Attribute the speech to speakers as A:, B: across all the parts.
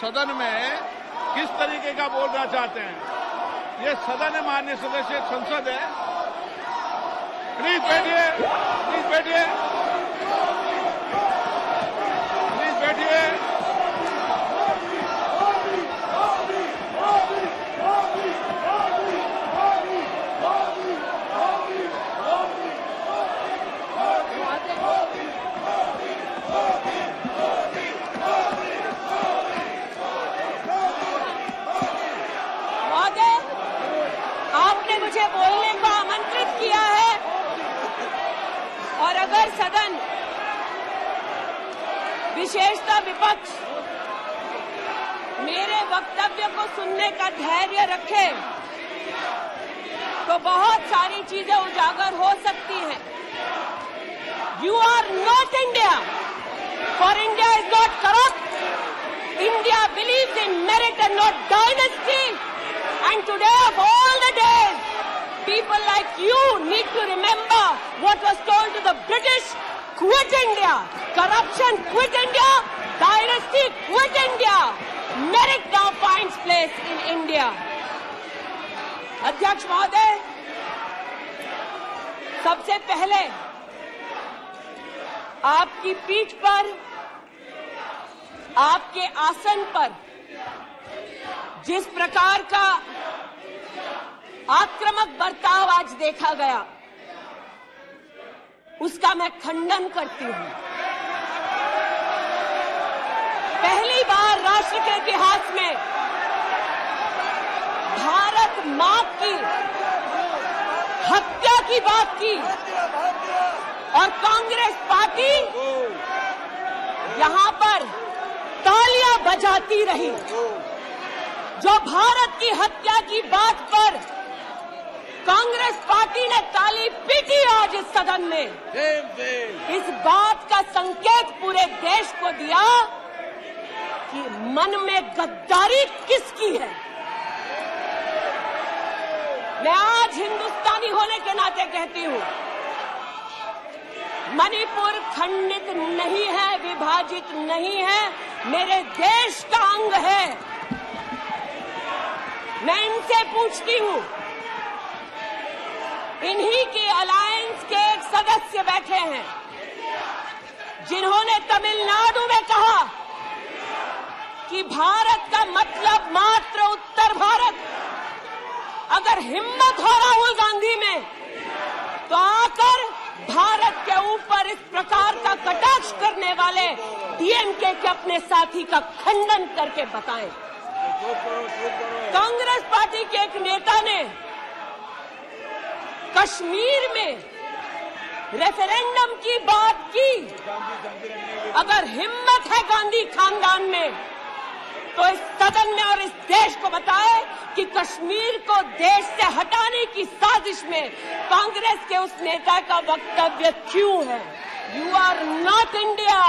A: सदन में किस तरीके का बोलना चाहते हैं। ये सदन है, माननीय सदस्य, संसद है। प्लीज बैठिए, प्लीज बैठिए, प्लीज बैठिए।
B: मुझे बोलने को आमंत्रित किया है और अगर सदन, विशेषतः विपक्ष, मेरे वक्तव्य को सुनने का धैर्य रखे तो बहुत सारी चीजें उजागर हो सकती हैं। You are not India, for India is not corrupt. India believes in merit and not dynasty, and today of all the days, people like you need to remember what was told to the British: quit India, corruption quit India, dynasty quit India, merit now finds place in India. अध्यक्ष महोदय, सबसे पहले आपकी पीठ पर, आपके आसन पर जिस प्रकार का आक्रामक बर्ताव आज देखा गया, उसका मैं खंडन करती हूं। पहली बार राष्ट्र के इतिहास में भारत मां की हत्या की बात की और कांग्रेस पार्टी यहां पर तालियां बजाती रही। जो भारत की हत्या की बात पर कांग्रेस पार्टी ने ताली पीटी आज इस सदन में, इस बात का संकेत पूरे देश को दिया कि मन में गद्दारी किसकी है। मैं आज हिंदुस्तानी होने के नाते कहती हूं, मणिपुर खंडित नहीं है, विभाजित नहीं है, मेरे देश का अंग है। मैं इनसे पूछती हूं, इन्हीं के अलायंस के एक सदस्य बैठे हैं जिन्होंने तमिलनाडु में कहा कि भारत का मतलब मात्र उत्तर भारत। अगर हिम्मत हो राहुल गांधी में तो आकर भारत के ऊपर इस प्रकार का कटाक्ष करने वाले डीएमके के अपने साथी का खंडन करके बताएं। कांग्रेस पार्टी के एक नेता ने कश्मीर में रेफरेंडम की बात की। अगर हिम्मत है गांधी खानदान में तो इस सदन में और इस देश को बताए कि कश्मीर को देश से हटाने की साजिश में कांग्रेस के उस नेता का वक्तव्य क्यों है। You are not India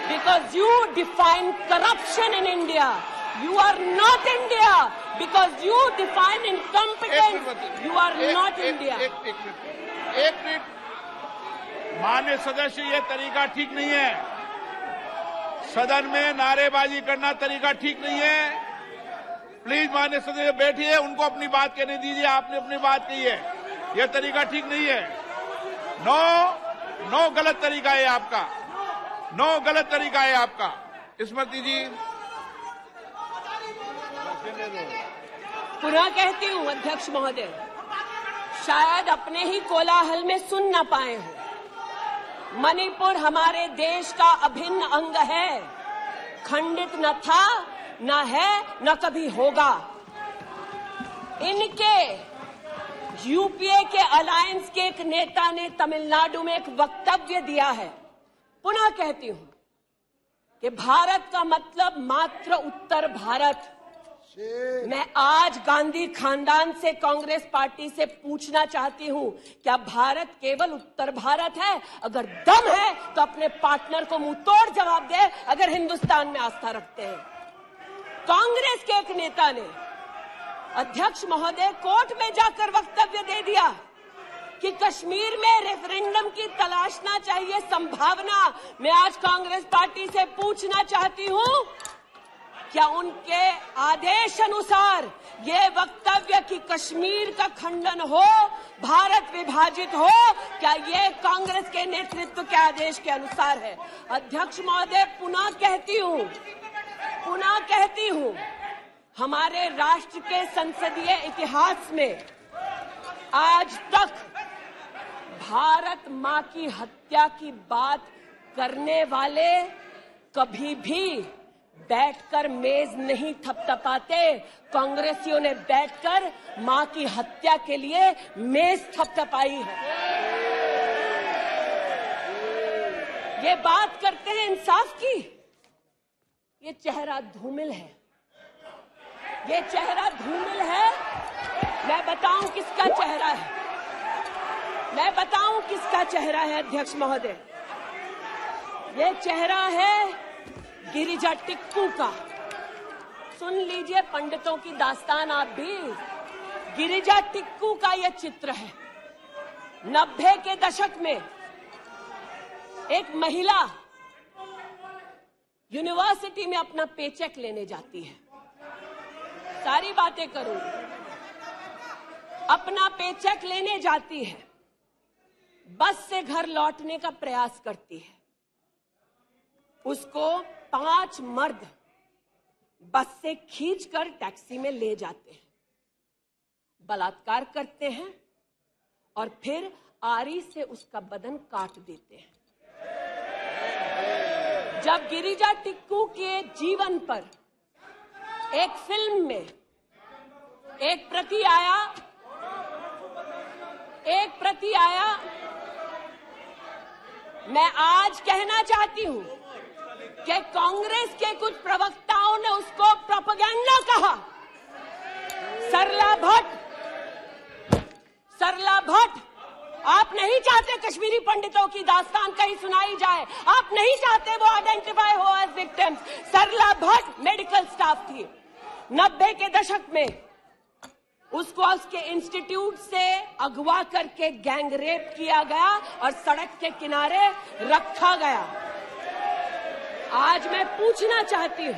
B: because you define corruption in India. You are not India because you define incompetence. You are not India.
A: एक मिनट, माननीय सदस्य, ये तरीका ठीक नहीं है। सदन में नारेबाजी करना तरीका ठीक नहीं है। प्लीज माननीय सदस्य बैठिए, उनको अपनी बात कहने दीजिए। आपने अपनी बात कही है, यह तरीका ठीक नहीं है। नो गलत तरीका है आपका, नो गलत तरीका है आपका। स्मृति जी,
B: पुनः कहती हूं अध्यक्ष महोदय, शायद अपने ही कोलाहल में सुन न पाए हो। मणिपुर हमारे देश का अभिन्न अंग है, खंडित न था, न है, न कभी होगा। इनके यूपीए के अलायंस के एक नेता ने तमिलनाडु में एक वक्तव्य दिया है। पुनः कहती हूं कि भारत का मतलब मात्र उत्तर भारत। मैं आज गांधी खानदान से, कांग्रेस पार्टी से पूछना चाहती हूं, क्या भारत केवल उत्तर भारत है? अगर दम है तो अपने पार्टनर को मुंह तोड़ जवाब दे, अगर हिंदुस्तान में आस्था रखते हैं। कांग्रेस के एक नेता ने, अध्यक्ष महोदय, कोर्ट में जाकर वक्तव्य दे दिया कि कश्मीर में रेफरेंडम की तलाशना चाहिए संभावना। मैं आज कांग्रेस पार्टी से पूछना चाहती हूं, क्या उनके आदेश अनुसार ये वक्तव्य कि कश्मीर का खंडन हो, भारत विभाजित हो, क्या ये कांग्रेस के नेतृत्व के आदेश के अनुसार है? अध्यक्ष महोदय, पुनः कहती हूं, हमारे राष्ट्र के संसदीय इतिहास में आज तक भारत मां की हत्या की बात करने वाले कभी भी बैठकर मेज नहीं थपथपाते। कांग्रेसियों ने बैठकर मां की हत्या के लिए मेज थपथपाई है। ये बात करते हैं इंसाफ की, ये चेहरा धूमिल है, ये चेहरा धूमिल है। मैं बताऊं किसका चेहरा है, मैं बताऊं किसका चेहरा है अध्यक्ष महोदय। ये चेहरा है गिरिजा टिक्कू का। सुन लीजिए पंडितों की दास्तान आप भी। गिरिजा टिक्कू का यह चित्र है। 90 के दशक में एक महिला यूनिवर्सिटी में अपना पेचेक लेने जाती है। सारी बातें करूंगी। अपना पेचेक लेने जाती है, बस से घर लौटने का प्रयास करती है। उसको 5 मर्द बस से खींचकर टैक्सी में ले जाते हैं, बलात्कार करते हैं और फिर आरी से उसका बदन काट देते हैं। जब गिरिजा टिक्कू के जीवन पर एक फिल्म में एक प्रति आया, मैं आज कहना चाहती हूं कि कांग्रेस के कुछ प्रवक्ताओं ने उसको प्रोपेगेंडा कहा। सरला भट्ट, आप नहीं चाहते कश्मीरी पंडितों की दास्तान कहीं सुनाई जाए, आप नहीं चाहते वो आइडेंटिफाई हो एज विक्टिम्स। सरला भट्ट मेडिकल स्टाफ थी। 90 के दशक में उसको उसके इंस्टीट्यूट से अगवा करके गैंग रेप किया गया और सड़क के किनारे रखा गया। आज मैं पूछना चाहती हूं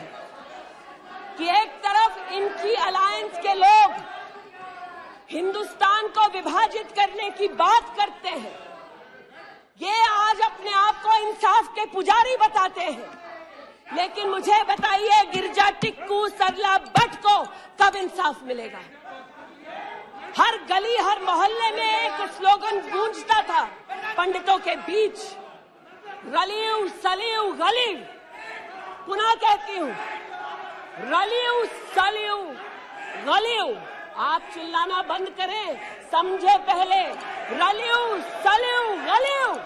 B: कि एक तरफ इनकी अलायंस के लोग हिंदुस्तान को विभाजित करने की बात करते हैं, ये आज अपने आप को इंसाफ के पुजारी बताते हैं, लेकिन मुझे बताइए गिरिजा टिक्कू, सरला भट्ट को कब इंसाफ मिलेगा? हर गली हर मोहल्ले में एक स्लोगन गूंजता था पंडितों के बीच, रलियू सलियू गलीव। पुनः कहती हूं, रलियू सलियू गलीव। आप चिल्लाना बंद करें, समझे पहले। रलियू सलियू गलीव।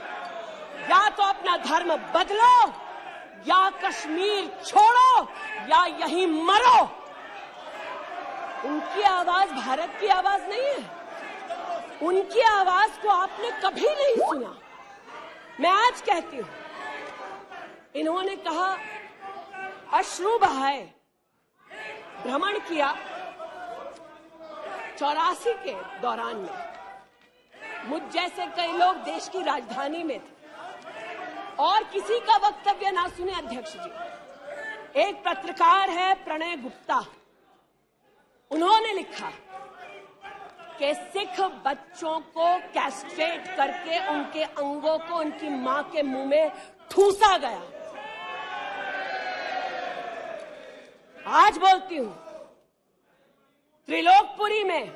B: या तो अपना धर्म बदलो, या कश्मीर छोड़ो, या यहीं मरो। उनकी आवाज भारत की आवाज नहीं है। उनकी आवाज को आपने कभी नहीं सुना। मैं आज कहती हूं, इन्होंने कहा अश्रु बहाए, भ्रमण किया 84 के दौरान में। मुझ जैसे कई लोग देश की राजधानी में थे और किसी का वक्तव्य ना सुने अध्यक्ष जी। एक पत्रकार है प्रणय गुप्ता, उन्होंने लिखा कि सिख बच्चों को कैस्ट्रेट करके उनके अंगों को उनकी मां के मुंह में ठूसा गया। आज बोलती हूं, त्रिलोकपुरी में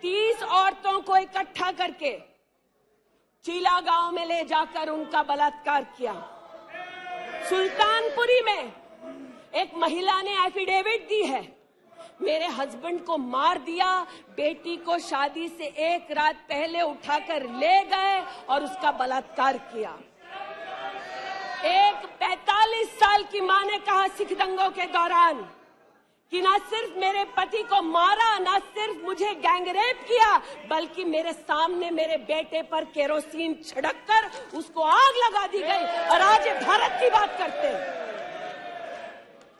B: 30 औरतों को इकट्ठा करके चीला गांव में ले जाकर उनका बलात्कार किया। सुल्तानपुरी में एक महिला ने एफिडेविट दी है, मेरे हस्बैंड को मार दिया, बेटी को शादी से एक रात पहले उठाकर ले गए और उसका बलात्कार किया। एक 45 साल की मां ने कहा सिख दंगों के दौरान कि न सिर्फ मेरे पति को मारा, न सिर्फ मुझे गैंगरेप किया, बल्कि मेरे सामने मेरे बेटे पर केरोसिन छिड़ककर उसको आग लगा दी गई। और आज ये भारत की बात करते हैं।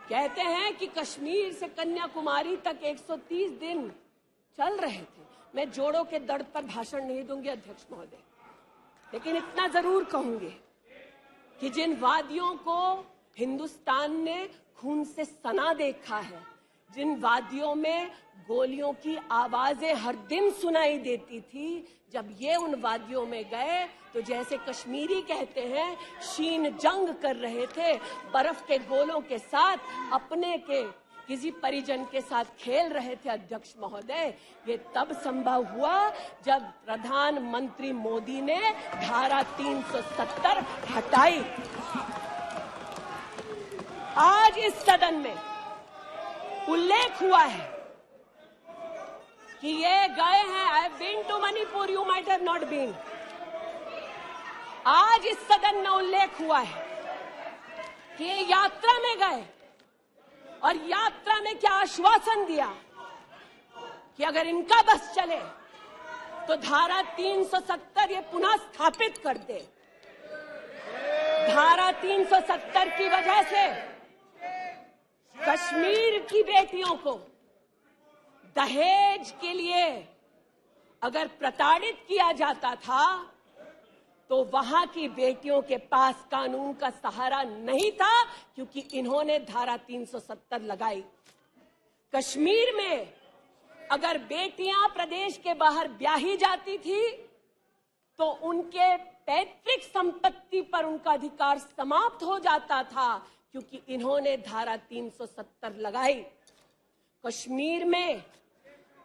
B: कहते हैं कि कश्मीर से कन्याकुमारी तक 130 दिन चल रहे थे। मैं जोड़ों के दर्द पर भाषण नहीं दूंगी अध्यक्ष महोदय, लेकिन इतना जरूर कहूंगी कि जिन वादियों को हिंदुस्तान ने खून से सना देखा है, जिन वादियों में गोलियों की आवाजें हर दिन सुनाई देती थी, जब ये उन वादियों में गए तो जैसे कश्मीरी कहते हैं शीन जंग कर रहे थे, बर्फ के गोलों के साथ अपने के किसी परिजन के साथ खेल रहे थे। अध्यक्ष महोदय, ये तब संभव हुआ जब प्रधानमंत्री मोदी ने धारा 370 हटाई। आज इस सदन में उल्लेख हुआ है कि ये गए हैं, I have been to Manipur, you might have not been. आज इस सदन में उल्लेख हुआ है कि ये यात्रा में गए और यात्रा में क्या आश्वासन दिया कि अगर इनका बस चले तो धारा 370 ये पुनः स्थापित कर दे। धारा 370 की वजह से कश्मीर की बेटियों को दहेज के लिए अगर प्रताड़ित किया जाता था तो वहां की बेटियों के पास कानून का सहारा नहीं था, क्योंकि इन्होंने धारा 370 लगाई। कश्मीर में अगर बेटियां प्रदेश के बाहर ब्याही जाती थी तो उनके पैतृक संपत्ति पर उनका अधिकार समाप्त हो जाता था, क्योंकि इन्होंने धारा 370 लगाई। कश्मीर में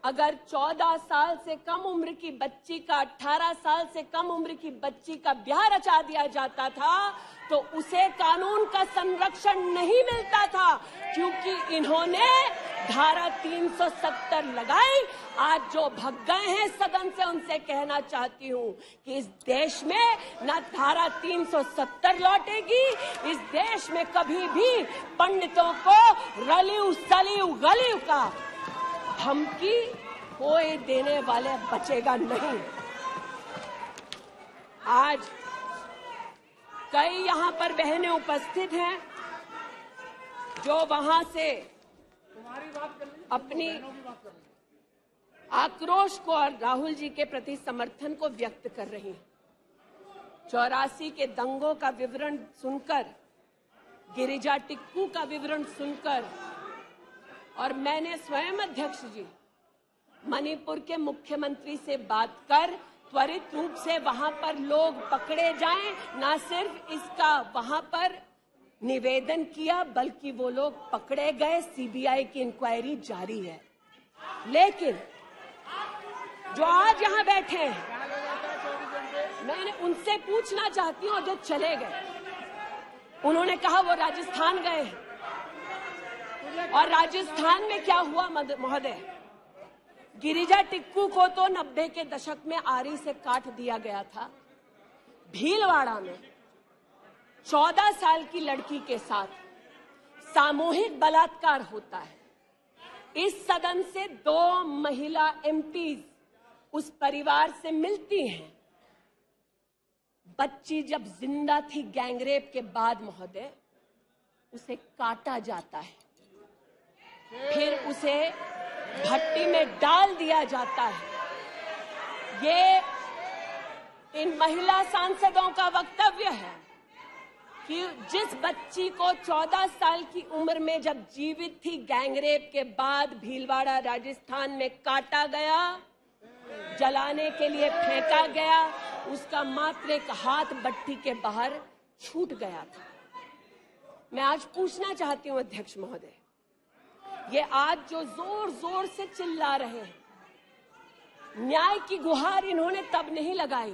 B: अगर 14 साल से कम उम्र की बच्ची का 18 साल से कम उम्र की बच्ची का ब्याह रचा दिया जाता था तो उसे कानून का संरक्षण नहीं मिलता था, क्योंकि इन्होंने धारा 370 लगाई। आज जो भग गए हैं सदन से, उनसे कहना चाहती हूं कि इस देश में न धारा 370 लौटेगी, इस देश में कभी भी पंडितों को रलिव सलिव गलिव का धमकी कोई देने वाले बचेगा नहीं। आज कई यहां पर बहनें उपस्थित हैं जो वहां से अपनी आक्रोश को और राहुल जी के प्रति समर्थन को व्यक्त कर रही हैं। 84 के दंगों का विवरण सुनकर, गिरिजा टिक्कू का विवरण सुनकर, और मैंने स्वयं अध्यक्ष जी मणिपुर के मुख्यमंत्री से बात कर त्वरित रूप से वहां पर लोग पकड़े जाएं, ना सिर्फ इसका वहां पर निवेदन किया बल्कि वो लोग पकड़े गए। सीबीआई की इंक्वायरी जारी है। लेकिन जो आज यहां बैठे हैं, मैंने उनसे पूछना चाहती हूं, जो चले गए, उन्होंने कहा वो राजस्थान गए हैं। और राजस्थान में क्या हुआ महोदय? गिरिजा टिक्कू को तो 90 के दशक में आरी से काट दिया गया था। भीलवाड़ा में 14 साल की लड़की के साथ सामूहिक बलात्कार होता है। इस सदन से 2 महिला एमपीज उस परिवार से मिलती हैं। बच्ची जब जिंदा थी गैंगरेप के बाद महोदय, उसे काटा जाता है, फिर उसे भट्टी में डाल दिया जाता है। ये इन महिला सांसदों का वक्तव्य है कि जिस बच्ची को 14 साल की उम्र में जब जीवित थी गैंगरेप के बाद भीलवाड़ा राजस्थान में काटा गया, जलाने के लिए फेंका गया, उसका मात्र एक हाथ भट्टी के बाहर छूट गया था। मैं आज पूछना चाहती हूं अध्यक्ष महोदय, ये आज जो जोर जोर से चिल्ला रहे हैं, न्याय की गुहार इन्होंने तब नहीं लगाई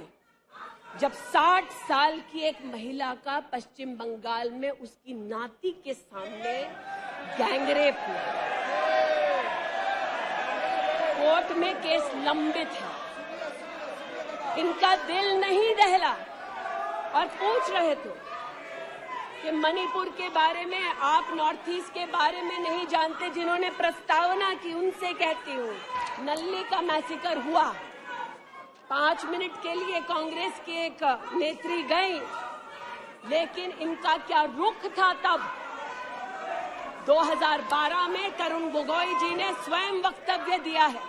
B: जब 60 साल की एक महिला का पश्चिम बंगाल में उसकी नाती के सामने गैंगरेप हुआ। कोर्ट में केस लंबित है, इनका दिल नहीं दहला और पूछ रहे थे कि मणिपुर के बारे में, आप नॉर्थ ईस्ट के बारे में नहीं जानते। जिन्होंने प्रस्तावना की उनसे कहती हूँ, नल्ली का मैसेकर हुआ, 5 मिनट के लिए कांग्रेस की एक नेत्री गई, लेकिन इनका क्या रुख था तब? 2012 में तरुण गोगोई जी ने स्वयं वक्तव्य दिया है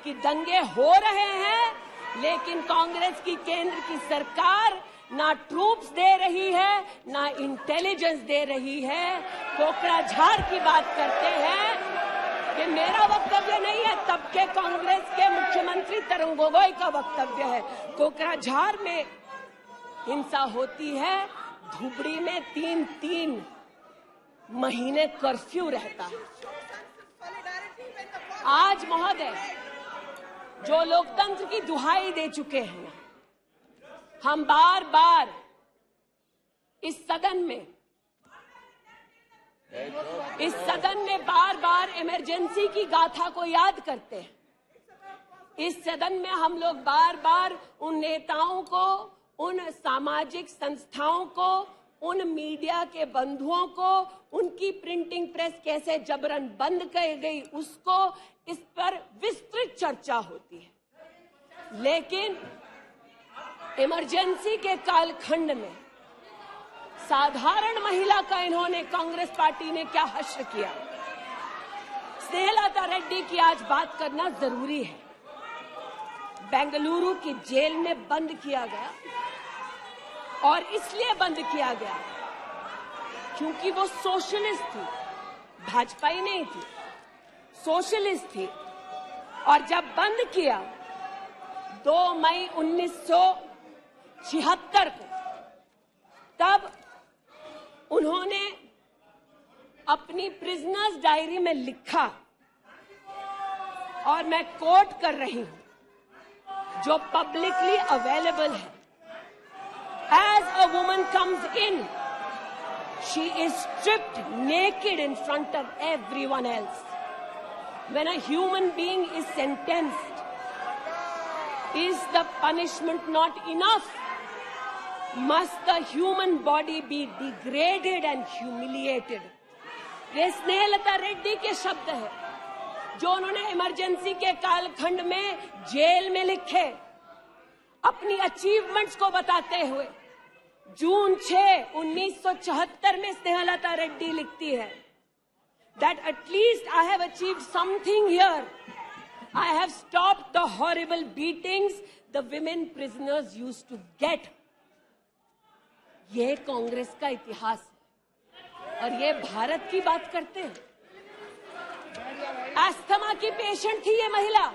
B: कि दंगे हो रहे हैं, लेकिन कांग्रेस की केंद्र की सरकार ना ट्रूप्स दे रही है, ना इंटेलिजेंस दे रही है। कोकराझार की बात करते हैं कि मेरा वक्तव्य नहीं है, तब के कांग्रेस के मुख्यमंत्री तरुण गोगोई का वक्तव्य है। कोकराझार में हिंसा होती है, धुबड़ी में 3-3 महीने कर्फ्यू रहता है। आज महोदय, जो लोकतंत्र की दुहाई दे चुके हैं, हम बार बार इस सदन में बार बार इमरजेंसी की गाथा को याद करते हैं। इस सदन में हम लोग बार बार उन नेताओं को, उन सामाजिक संस्थाओं को, उन मीडिया के बंधुओं को, उनकी प्रिंटिंग प्रेस कैसे जबरन बंद कर गई, उसको, इस पर विस्तृत चर्चा होती है। लेकिन इमरजेंसी के कालखंड में साधारण महिला का इन्होंने, कांग्रेस पार्टी ने क्या हश्र किया। स्नेहलता रेड्डी की आज बात करना जरूरी है। बेंगलुरु की जेल में बंद किया गया, और इसलिए बंद किया गया क्योंकि वो सोशलिस्ट थी, भाजपाई नहीं थी, सोशलिस्ट थी। और जब बंद किया 2 मई 1976 को, तब उन्होंने अपनी प्रिजनर्स डायरी में लिखा, और मैं कोट कर रही हूं, जो पब्लिकली अवेलेबल है। As a woman comes in, she is stripped naked in front of everyone else. When a human being is sentenced, is the punishment not enough? Must the human body be degraded and humiliated? ये स्नेहलता रेड्डी के शब्द है, जो उन्होंने emergency के कालखंड में jail में लिखे, अपनी अचीवमेंट्स को बताते हुए। जून 6, 1974 में स्नेहलता रेड्डी लिखती है that at least I have achieved something here. I have stopped the horrible beatings the women prisoners used to get. ये कांग्रेस का इतिहास है, और ये भारत की बात करते हैं। अस्थमा की पेशेंट थी ये महिला,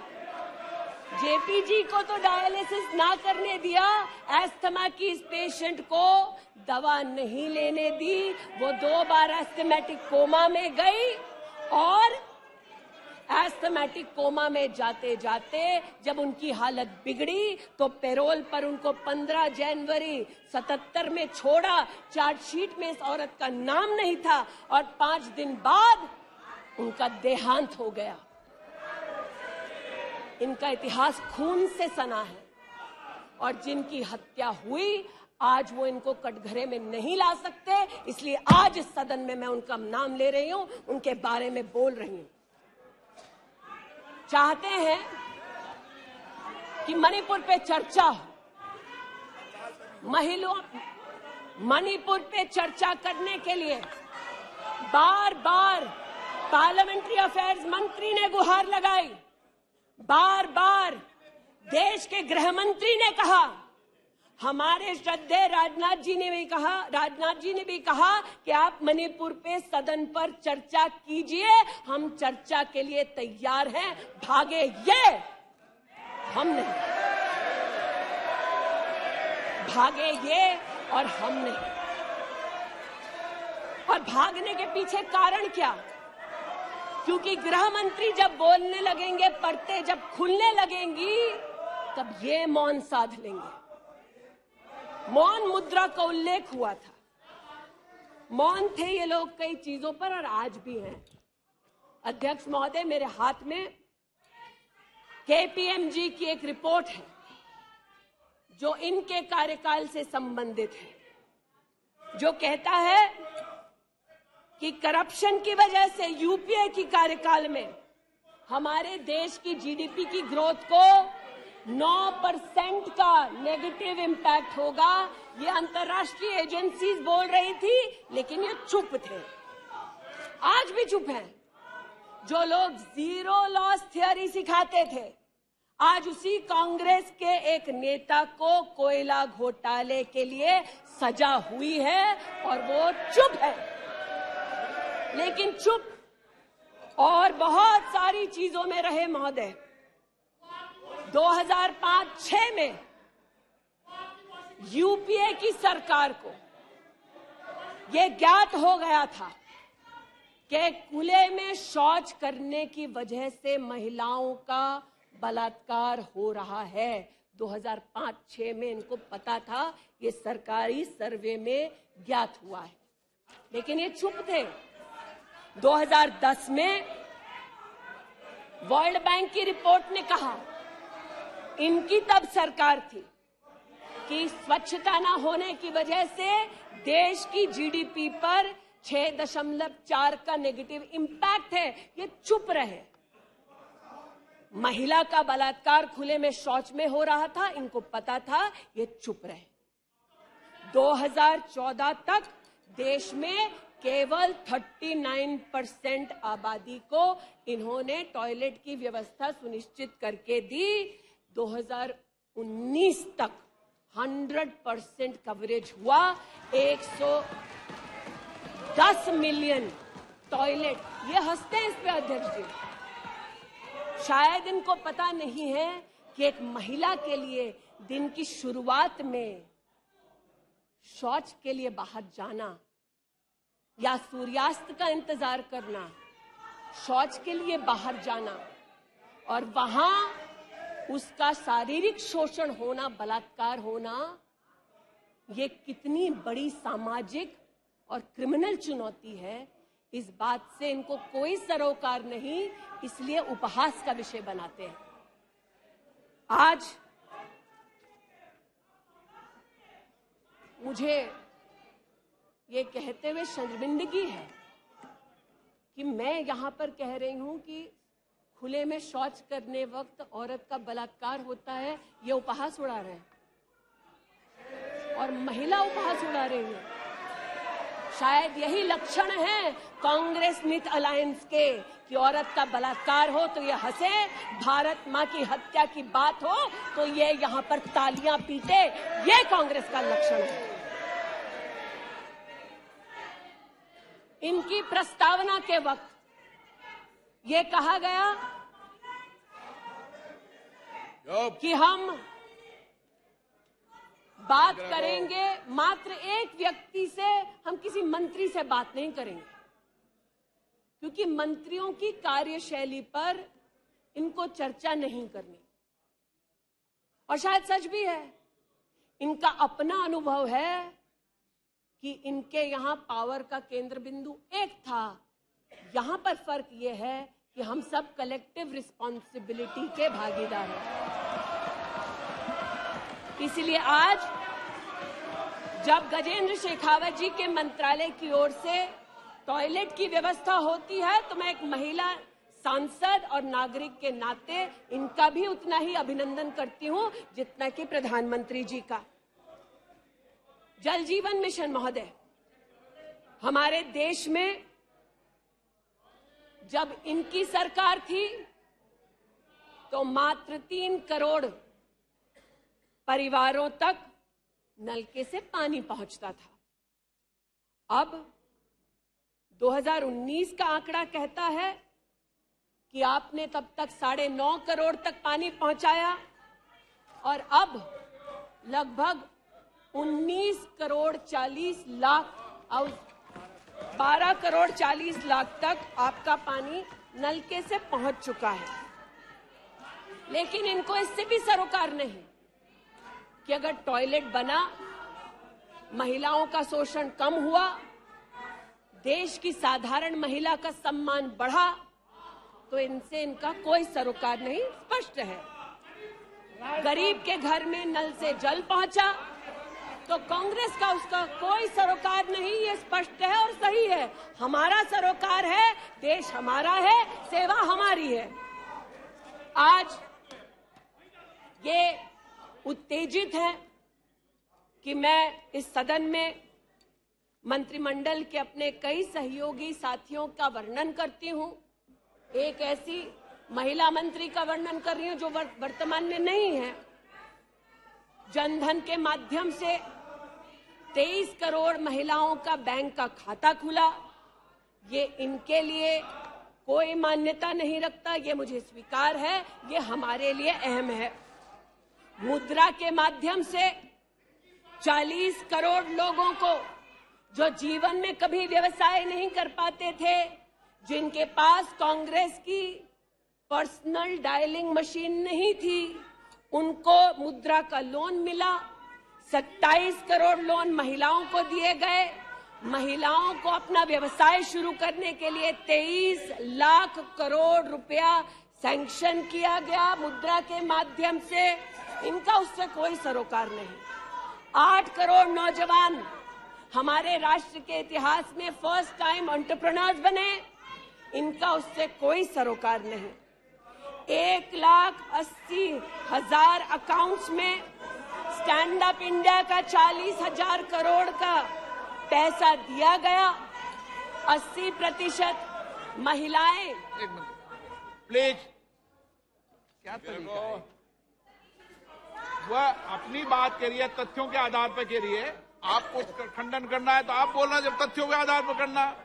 B: जेपी जी को तो डायलिसिस ना करने दिया, अस्थमा की इस पेशेंट को दवा नहीं लेने दी। वो 2 बार एस्थमेटिक कोमा में गई, और एस्थमेटिक कोमा में जाते जाते जब उनकी हालत बिगड़ी तो पैरोल पर उनको 15 जनवरी 77 में छोड़ा। चार्जशीट में इस औरत का नाम नहीं था, और 5 दिन बाद उनका देहांत हो गया। इनका इतिहास खून से सना है, और जिनकी हत्या हुई, आज वो इनको कटघरे में नहीं ला सकते, इसलिए आज इस सदन में मैं उनका नाम ले रही हूं, उनके बारे में बोल रही हूं। चाहते हैं कि मणिपुर पे चर्चा हो, मणिपुर पे चर्चा करने के लिए बार बार पार्लियामेंट्री अफेयर्स मंत्री ने गुहार लगाई, बार बार देश के गृह मंत्री ने कहा, हमारे श्रद्धेय राजनाथ जी ने भी कहा कि आप मणिपुर पे सदन पर चर्चा कीजिए, हम चर्चा के लिए तैयार हैं। भागे ये, हम नहीं। भागे ये और हम नहीं। और भागने के पीछे कारण क्या? क्योंकि गृह मंत्री जब बोलने लगेंगे, परतें जब खुलने लगेंगी, तब ये मौन साध लेंगे। मौन मुद्रा का उल्लेख हुआ था, मौन थे ये लोग कई चीजों पर, और आज भी हैं। अध्यक्ष महोदय, मेरे हाथ में केपीएमजी की एक रिपोर्ट है जो इनके कार्यकाल से संबंधित है, जो कहता है कि करप्शन की वजह से यूपीए की कार्यकाल में हमारे देश की जीडीपी की ग्रोथ को 9% का नेगेटिव इंपैक्ट होगा। ये अंतर्राष्ट्रीय एजेंसीज बोल रही थी, लेकिन ये चुप थे, आज भी चुप हैं। जो लोग जीरो लॉस थियरी सिखाते थे, आज उसी कांग्रेस के एक नेता को कोयला घोटाले के लिए सजा हुई है और वो चुप है। लेकिन चुप और बहुत सारी चीजों में रहे महोदय। 2005-06 में यूपीए की सरकार को ये ज्ञात हो गया था कि खुले में शौच करने की वजह से महिलाओं का बलात्कार हो रहा है। 2005-06 में इनको पता था, ये सरकारी सर्वे में ज्ञात हुआ है, लेकिन ये चुप थे। 2010 में वर्ल्ड बैंक की रिपोर्ट ने कहा, इनकी तब सरकार थी, कि स्वच्छता न होने की वजह से देश की जीडीपी पर 6.4 का नेगेटिव इंपैक्ट है। ये चुप रहे। महिला का बलात्कार खुले में शौच में हो रहा था, इनको पता था, ये चुप रहे। 2014 तक देश में केवल 39% आबादी को इन्होंने टॉयलेट की व्यवस्था सुनिश्चित करके दी। 2019 तक 100% कवरेज हुआ। 110 मिलियन टॉयलेट। ये हंसते हैं इस पे अध्यक्ष जी। शायद इनको पता नहीं है कि एक महिला के लिए दिन की शुरुआत में शौच के लिए बाहर जाना या सूर्यास्त का इंतजार करना, शौच के लिए बाहर जाना और वहां उसका शारीरिक शोषण होना, बलात्कार होना, ये कितनी बड़ी सामाजिक और क्रिमिनल चुनौती है, इस बात से इनको कोई सरोकार नहीं, इसलिए उपहास का विषय बनाते हैं। आज मुझे ये कहते हुए शर्मिंदगी है कि मैं यहां पर कह रही हूं कि खुले में शौच करने वक्त औरत का बलात्कार होता है, ये उपहास उड़ा रहे हैं और महिला उपहास उड़ा रही है। शायद यही लक्षण है कांग्रेस मिथ अलायंस के कि औरत का बलात्कार हो तो ये हंसे, भारत मां की हत्या की बात हो तो ये यहां पर तालियां पीटे। ये कांग्रेस का लक्षण है। इनकी प्रस्तावना के वक्त ये कहा गया कि हम बात करेंगे मात्र एक व्यक्ति से, हम किसी मंत्री से बात नहीं करेंगे, क्योंकि मंत्रियों की कार्यशैली पर इनको चर्चा नहीं करनी। और शायद सच भी है, इनका अपना अनुभव है कि इनके यहां पावर का केंद्र बिंदु एक था। यहां पर फर्क यह है कि हम सब कलेक्टिव रिस्पॉन्सिबिलिटी के भागीदार हैं। इसलिए आज जब गजेंद्र शेखावत जी के मंत्रालय की ओर से टॉयलेट की व्यवस्था होती है तो मैं एक महिला सांसद और नागरिक के नाते इनका भी उतना ही अभिनंदन करती हूं जितना कि प्रधानमंत्री जी का। जल जीवन मिशन महोदय, हमारे देश में जब इनकी सरकार थी तो मात्र 3 करोड़ परिवारों तक नलके से पानी पहुंचता था। अब 2019 का आंकड़ा कहता है कि आपने तब तक 9.5 करोड़ तक पानी पहुंचाया और अब लगभग 19 करोड़ 40 लाख और 12 करोड़ 40 लाख तक आपका पानी नलके से पहुंच चुका है। लेकिन इनको इससे भी सरोकार नहीं कि अगर टॉयलेट बना, महिलाओं का शोषण कम हुआ, देश की साधारण महिला का सम्मान बढ़ा, तो इनसे इनका कोई सरोकार नहीं। स्पष्ट है, गरीब के घर में नल से जल पहुंचा तो कांग्रेस का उसका कोई सरोकार नहीं। ये स्पष्ट है और सही है। हमारा सरोकार है, देश हमारा है, सेवा हमारी है। आज ये उत्तेजित है कि मैं इस सदन में मंत्रिमंडल के अपने कई सहयोगी साथियों का वर्णन करती हूं। एक ऐसी महिला मंत्री का वर्णन कर रही हूं जो वर्तमान में नहीं है। जनधन के माध्यम से 23 करोड़ महिलाओं का बैंक का खाता खुला। ये इनके लिए कोई मान्यता नहीं रखता, ये मुझे स्वीकार है, ये हमारे लिए अहम है। मुद्रा के माध्यम से 40 करोड़ लोगों को जो जीवन में कभी व्यवसाय नहीं कर पाते थे, जिनके पास कांग्रेस की पर्सनल डायलिंग मशीन नहीं थी, उनको मुद्रा का लोन मिला। 27 करोड़ लोन महिलाओं को दिए गए। महिलाओं को अपना व्यवसाय शुरू करने के लिए 23 लाख करोड़ रुपया सैंक्शन किया गया मुद्रा के माध्यम से। इनका उससे कोई सरोकार नहीं। 8 करोड़ नौजवान हमारे राष्ट्र के इतिहास में फर्स्ट टाइम एंटरप्रेन्योर्स बने। इनका उससे कोई सरोकार नहीं। 1,80,000 अकाउंट्स में स्टैंड अप इंडिया का 40,000 करोड़ का पैसा दिया गया। 80% महिलाएं।
A: एक मिनट प्लीज, क्या तरीका है? वह अपनी बात करिए, तथ्यों के आधार पर करिए। आपको खंडन करना है तो आप बोलना, जब तथ्यों के आधार पर करना।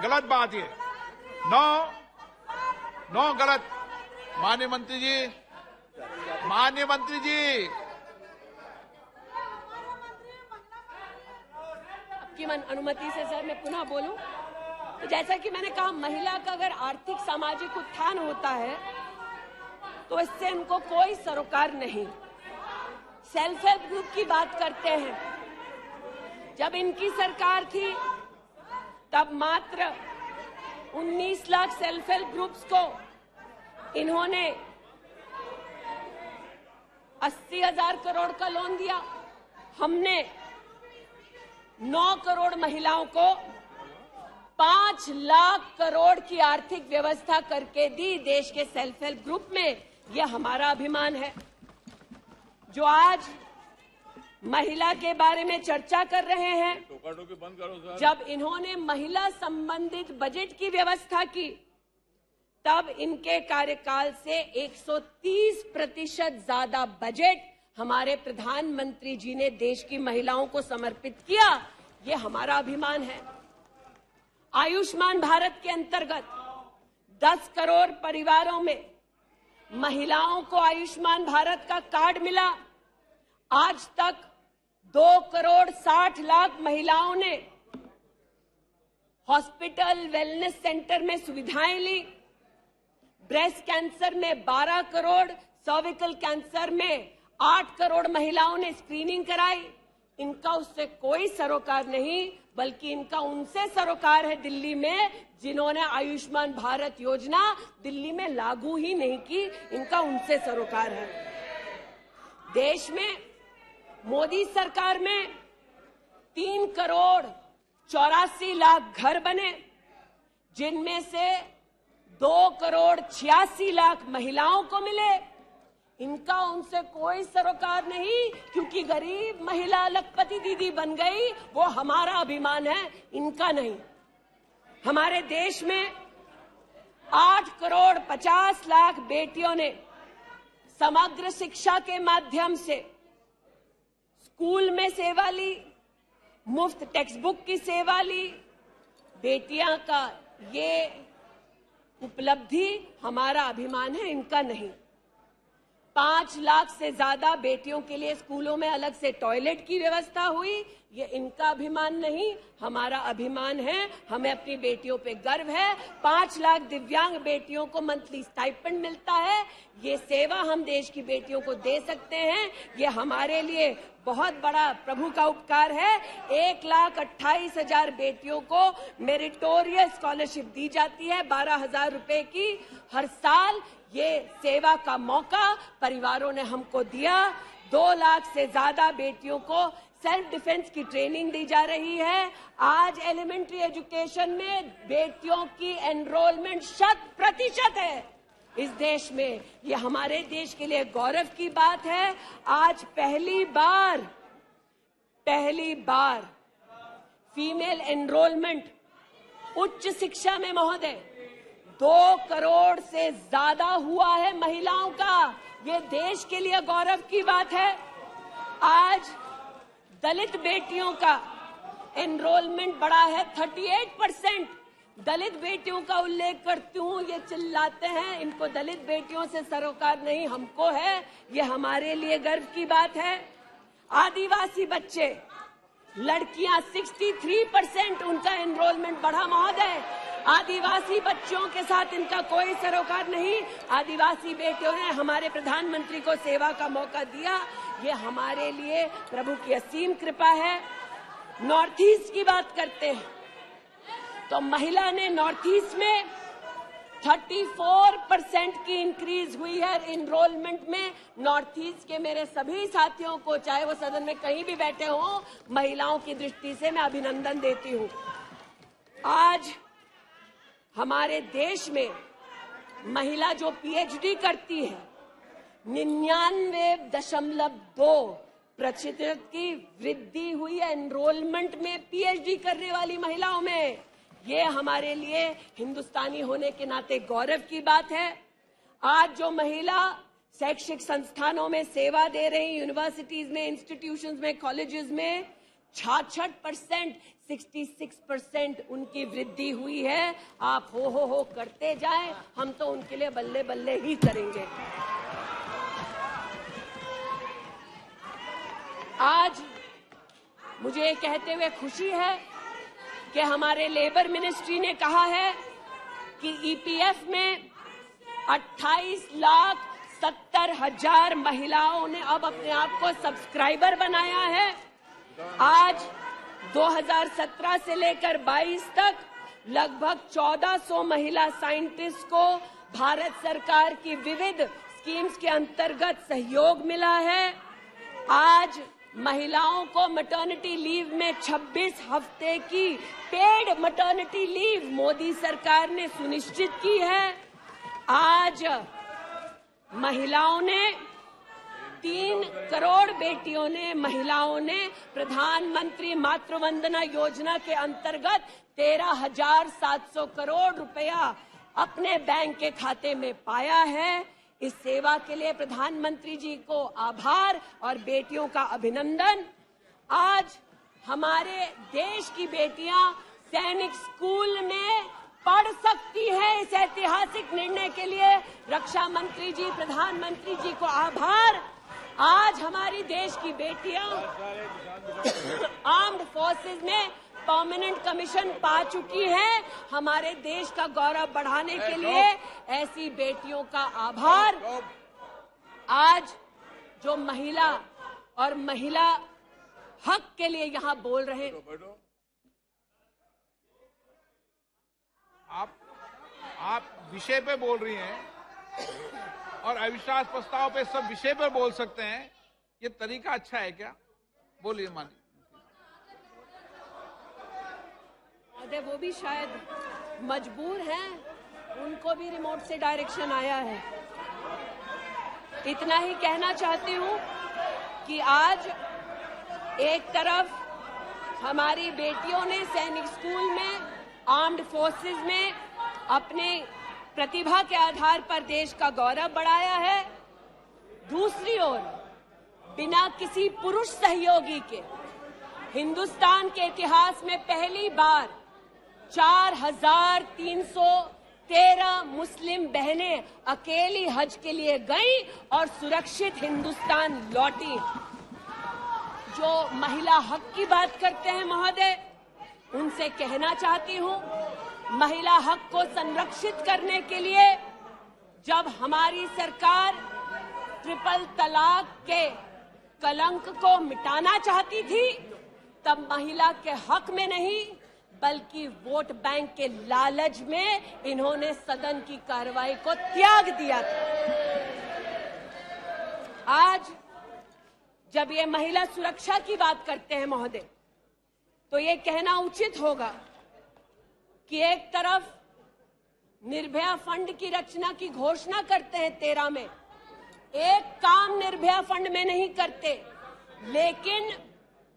A: गलत बात ये। नो गलत। माननीय मंत्री जी,
B: आपकी अनुमति से सर मैं पुनः बोलूं तो जैसा कि मैंने कहा, महिला का अगर आर्थिक सामाजिक उत्थान होता है तो इससे इनको कोई सरोकार नहीं। सेल्फ हेल्प ग्रुप की बात करते हैं। जब इनकी सरकार थी तब मात्र 19 लाख सेल्फ हेल्प ग्रुप्स को इन्होंने 80,000 करोड़ का लोन दिया। हमने 9 करोड़ महिलाओं को 5 लाख करोड़ की आर्थिक व्यवस्था करके दी देश के सेल्फ हेल्प ग्रुप में। यह हमारा अभिमान है। जो आज महिला के बारे में चर्चा कर रहे हैं, बंद करो सर। जब इन्होंने महिला संबंधित बजट की व्यवस्था की तब इनके कार्यकाल से 130% ज्यादा बजट हमारे प्रधानमंत्री जी ने देश की महिलाओं को समर्पित किया। ये हमारा अभिमान है। आयुष्मान भारत के अंतर्गत 10 करोड़ परिवारों में महिलाओं को आयुष्मान भारत का कार्ड मिला। आज तक 2 करोड़ 60 लाख महिलाओं ने हॉस्पिटल वेलनेस सेंटर में सुविधाएं ली। ब्रेस्ट कैंसर में 12 करोड़, सर्विकल कैंसर में 8 करोड़ महिलाओं ने स्क्रीनिंग कराई। इनका उससे कोई सरोकार नहीं, बल्कि इनका उनसे सरोकार है दिल्ली में, जिन्होंने आयुष्मान भारत योजना दिल्ली में लागू ही नहीं की। इनका उनसे सरोकार है। देश में मोदी सरकार में 3 करोड़ 84 लाख घर बने, जिनमें से 2 करोड़ 86 लाख महिलाओं को मिले। इनका उनसे कोई सरोकार नहीं, क्योंकि गरीब महिला लखपति दीदी बन गई, वो हमारा अभिमान है, इनका नहीं। हमारे देश में 8 करोड़ 50 लाख बेटियों ने समग्र शिक्षा के माध्यम से स्कूल में सेवा ली, मुफ्त टेक्स्ट बुक की सेवा ली। बेटियां का ये उपलब्धि हमारा अभिमान है, इनका नहीं। 5 लाख से ज्यादा बेटियों के लिए स्कूलों में अलग से टॉयलेट की व्यवस्था हुई। ये इनका अभिमान नहीं, हमारा अभिमान है। हमें अपनी बेटियों पे गर्व है। 5 लाख दिव्यांग बेटियों को मंथली स्टाइपेंड मिलता है। ये सेवा हम देश की बेटियों को दे सकते हैं। ये हमारे लिए बहुत बड़ा प्रभु का उपकार है। 1,28,000 बेटियों को मेरिटोरियस स्कॉलरशिप दी जाती है, 12,000 रुपए की हर साल। ये सेवा का मौका परिवारों ने हमको दिया। 2 लाख से ज्यादा बेटियों को सेल्फ डिफेंस की ट्रेनिंग दी जा रही है। आज एलिमेंट्री एजुकेशन में बेटियों की एनरोलमेंट 100% है इस देश में। ये हमारे देश के लिए गौरव की बात है। आज पहली बार फीमेल एनरोलमेंट उच्च शिक्षा में, महोदय, 2 करोड़ से ज्यादा हुआ है महिलाओं का। ये देश के लिए गौरव की बात है। आज दलित बेटियों का एनरोलमेंट बढ़ा है 38%। दलित बेटियों का उल्लेख करती हूँ, ये चिल्लाते हैं इनको दलित बेटियों से सरोकार नहीं, हमको है, ये हमारे लिए गर्व की बात है। आदिवासी बच्चे, लड़कियां 63% उनका एनरोलमेंट बढ़ा महोदय। आदिवासी बच्चों के साथ इनका कोई सरोकार नहीं। आदिवासी बेटियों ने हमारे प्रधानमंत्री को सेवा का मौका दिया, ये हमारे लिए प्रभु की असीम कृपा है। नॉर्थ ईस्ट की बात करते हैं तो महिला ने नॉर्थ ईस्ट में 34% की इंक्रीज हुई है एनरोलमेंट में। नॉर्थ ईस्ट के मेरे सभी साथियों को, चाहे वो सदन में कहीं भी बैठे हों, महिलाओं की दृष्टि से मैं अभिनंदन देती हूं। आज हमारे देश में महिला जो पीएचडी करती है 99.2% की वृद्धि हुई है एनरोलमेंट में पीएचडी करने वाली महिलाओं में। ये हमारे लिए हिंदुस्तानी होने के नाते गौरव की बात है। आज जो महिला शैक्षिक संस्थानों में सेवा दे रही, यूनिवर्सिटीज में, इंस्टीट्यूशंस में, कॉलेजेस में 66%, 66% उनकी वृद्धि हुई है। आप हो करते जाएं, हम तो उनके लिए बल्ले बल्ले ही करेंगे। आज मुझे ये कहते हुए खुशी है कि हमारे लेबर मिनिस्ट्री ने कहा है कि ईपीएफ में 28,70,000 महिलाओं ने अब अपने आप को सब्सक्राइबर बनाया है। आज 2017 से लेकर 22 तक लगभग 1400 महिला साइंटिस्ट को भारत सरकार की विविध स्कीम्स के अंतर्गत सहयोग मिला है। आज महिलाओं को मैटरनिटी लीव में 26 हफ्ते की पेड मैटरनिटी लीव मोदी सरकार ने सुनिश्चित की है। आज महिलाओं ने 3 करोड़ बेटियों ने, महिलाओं ने प्रधानमंत्री मातृ वंदना योजना के अंतर्गत 13,700 करोड़ रुपया अपने बैंक के खाते में पाया है। इस सेवा के लिए प्रधानमंत्री जी को आभार और बेटियों का अभिनंदन। आज हमारे देश की बेटियां सैनिक स्कूल में पढ़ सकती हैं। इस ऐतिहासिक निर्णय के लिए रक्षा मंत्री जी, प्रधानमंत्री जी को आभार। आज हमारी देश की बेटियां आर्म्ड फोर्सेस में परमानेंट कमीशन पा चुकी हैं। हमारे देश का गौरव बढ़ाने के लिए ऐसी बेटियों का आभार। आज जो महिला और महिला हक के लिए यहाँ बोल रहे हैं,
A: आप विषय पे बोल रही हैं और अविश्वास प्रस्ताव पे सब विषय पर बोल सकते हैं, ये तरीका अच्छा है क्या? बोलिए मानी।
B: वो भी शायद मजबूर हैं, उनको भी रिमोट से डायरेक्शन आया है। इतना ही कहना चाहती हूँ कि आज एक तरफ हमारी बेटियों ने सैनिक स्कूल में, आर्म्ड फोर्सेस में अपने प्रतिभा के आधार पर देश का गौरव बढ़ाया है, दूसरी ओर बिना किसी पुरुष सहयोगी के हिंदुस्तान के इतिहास में पहली बार 4,313 मुस्लिम बहनें अकेली हज के लिए गईं और सुरक्षित हिंदुस्तान लौटी। जो महिला हक की बात करते हैं महोदय, उनसे कहना चाहती हूं, महिला हक को संरक्षित करने के लिए जब हमारी सरकार ट्रिपल तलाक के कलंक को मिटाना चाहती थी, तब महिला के हक में नहीं बल्कि वोट बैंक के लालच में इन्होंने सदन की कार्रवाई को त्याग दिया था। आज जब ये महिला सुरक्षा की बात करते हैं महोदय, तो ये कहना उचित होगा कि एक तरफ निर्भया फंड की रचना की घोषणा करते हैं 13 में, एक काम निर्भया फंड में नहीं करते, लेकिन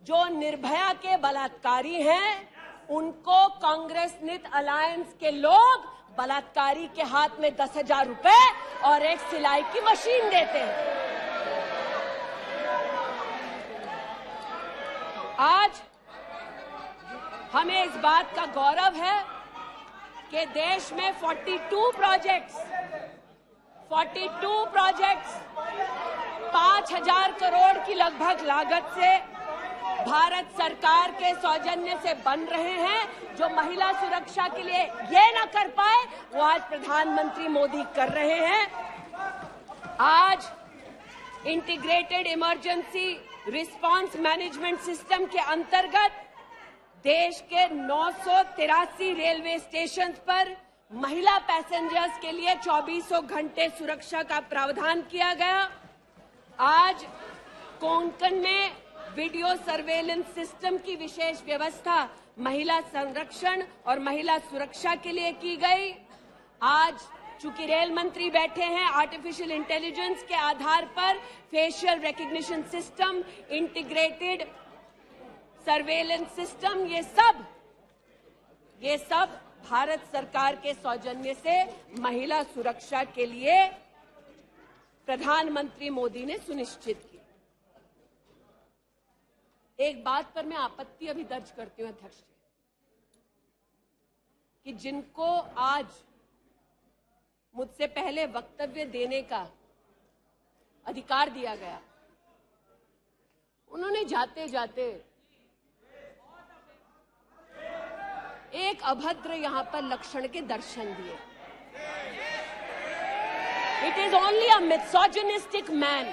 B: जो निर्भया के बलात्कारी हैं उनको कांग्रेस नित अलायंस के लोग बलात्कारी के हाथ में 10,000 रुपए और एक सिलाई की मशीन देते हैं। आज हमें इस बात का गौरव है कि देश में 42 प्रोजेक्ट्स 5,000 करोड़ की लगभग लागत से भारत सरकार के सौजन्य से बन रहे हैं। जो महिला सुरक्षा के लिए ये न कर पाए वो आज प्रधानमंत्री मोदी कर रहे हैं। आज integrated emergency response management system के अंतर्गत देश के 983 रेलवे स्टेशन पर महिला पैसेंजर्स के लिए 2400 घंटे सुरक्षा का प्रावधान किया गया। आज कोंकण में वीडियो सर्वेलेंस सिस्टम की विशेष व्यवस्था महिला संरक्षण और महिला सुरक्षा के लिए की गई। आज चूंकि रेल मंत्री बैठे हैं, आर्टिफिशियल इंटेलिजेंस के आधार पर facial recognition system, integrated surveillance system, ये सब भारत सरकार के सौजन्य से महिला सुरक्षा के लिए प्रधानमंत्री मोदी ने सुनिश्चित की। एक बात पर मैं आपत्ति अभी दर्ज करती हूं अध्यक्ष जी, कि जिनको आज मुझसे पहले वक्तव्य देने का अधिकार दिया गया, उन्होंने जाते जाते एक अभद्र यहां पर लक्षण के दर्शन दिए। It is only a misogynistic man